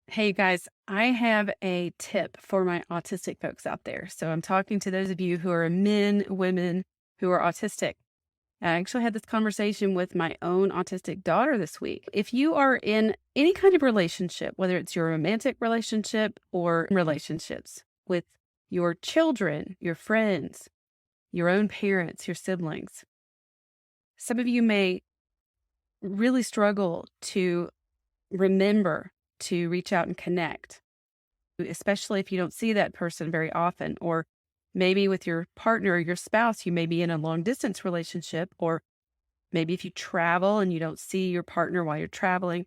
Hey guys, I have a tip for my autistic folks out there. So I'm talking to those of you who are men, women who are autistic. I actually had this conversation with my own autistic daughter this week. If you are in any kind of relationship, whether it's your romantic relationship or relationships with your children, your friends, your own parents, your siblings, some of you may really struggle to remember to reach out and connect, especially if you don't see that person very often. Or maybe with your partner or your spouse, you may be in a long distance relationship, or maybe if you travel and you don't see your partner while you're traveling.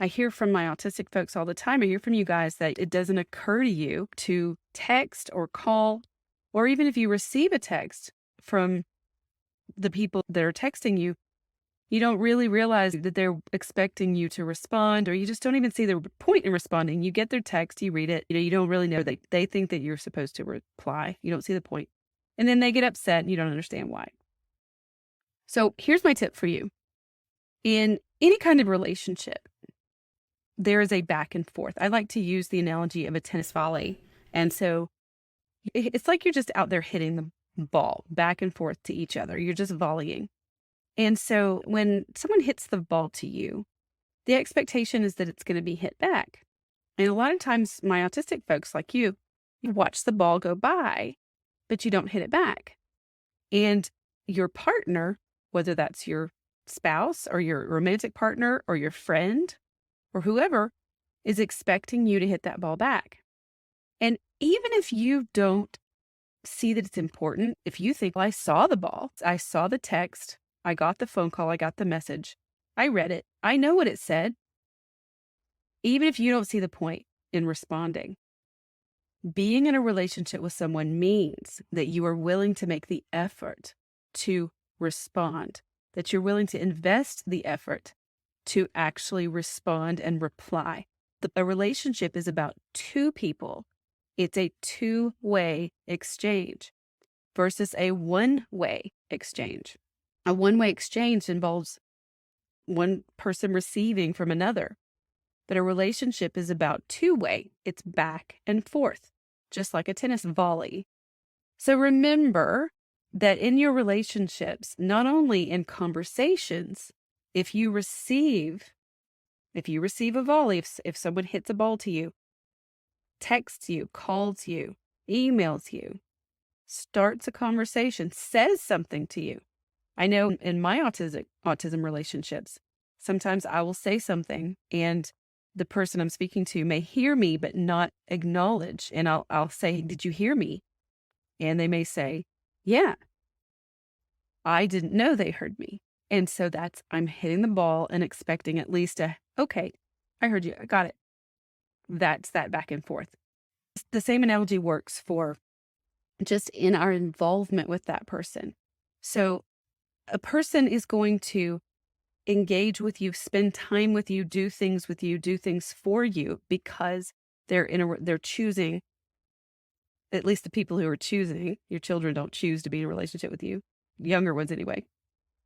I hear from my autistic folks all the time. I hear from you guys that it doesn't occur to you to text or call, or even if you receive a text from the people that are texting you, you don't really realize that they're expecting you to respond, or you just don't even see the point in responding. You get their text, you read it, you don't really know that they think that you're supposed to reply. You don't see the point. And then they get upset and you don't understand why. So here's my tip for you. In any kind of relationship, there is a back and forth. I like to use the analogy of a tennis volley. And so it's like you're just out there hitting the ball back and forth to each other. You're just volleying. And so when someone hits the ball to you, the expectation is that it's going to be hit back. And a lot of times, my autistic folks like you watch the ball go by, but you don't hit it back. And your partner, whether that's your spouse or your romantic partner or your friend or whoever, is expecting you to hit that ball back. And even if you don't see that it's important, if you think, well, I saw the ball, I saw the text, I got the phone call, I got the message, I read it, I know what it said. Even if you don't see the point in responding, being in a relationship with someone means that you are willing to make the effort to respond, that you're willing to invest the effort to actually respond and reply. A relationship is about two people. It's a two-way exchange versus a one-way exchange. A one-way exchange involves one person receiving from another. But a relationship is about two-way. It's back and forth, just like a tennis volley. So remember that in your relationships, not only in conversations, if you receive a volley, if someone hits a ball to you, texts you, calls you, emails you, starts a conversation, says something to you. I know in my autism relationships, sometimes I will say something and the person I'm speaking to may hear me, but not acknowledge. And I'll say, did you hear me? And they may say, yeah, I didn't know they heard me. And so I'm hitting the ball and expecting at least okay, I heard you. I got it. That's that back and forth. The same analogy works for just in our involvement with that person. So a person is going to engage with you, spend time with you, do things with you, do things for you because they're choosing, at least the people who are choosing. Your children don't choose to be in a relationship with you, younger ones anyway.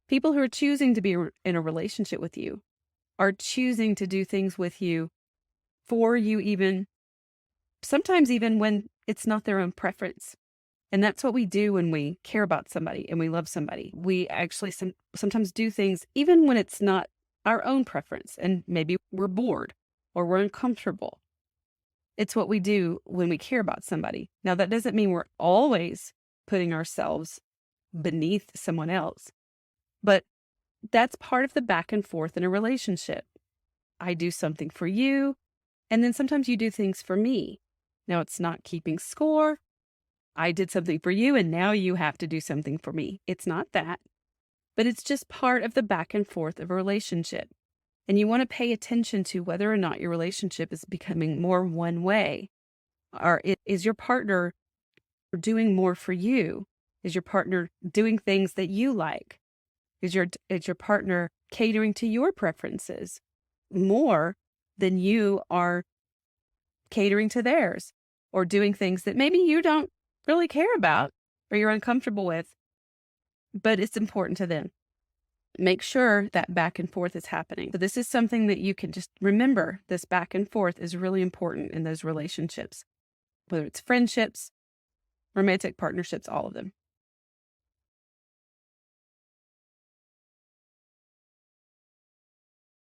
People who are choosing to be in a relationship with you are choosing to do things with you, for you, even sometimes even when it's not their own preference. And that's what we do when we care about somebody and we love somebody. We actually sometimes do things even when it's not our own preference, and maybe we're bored or we're uncomfortable. It's what we do when we care about somebody. Now, that doesn't mean we're always putting ourselves beneath someone else, but that's part of the back and forth in a relationship. I do something for you, and then sometimes you do things for me. Now, it's not keeping score. I did something for you and now you have to do something for me. It's not that, but it's just part of the back and forth of a relationship. And you want to pay attention to whether or not your relationship is becoming more one way, or is your partner doing more for you? Is your partner doing things that you like? Is your partner catering to your preferences more than you are catering to theirs, or doing things that maybe you don't really care about or you're uncomfortable with, but it's important to them? make sure that back and forth is happening. So this is something that you can just remember. This back and forth is really important in those relationships, whether it's friendships, romantic partnerships, all of them.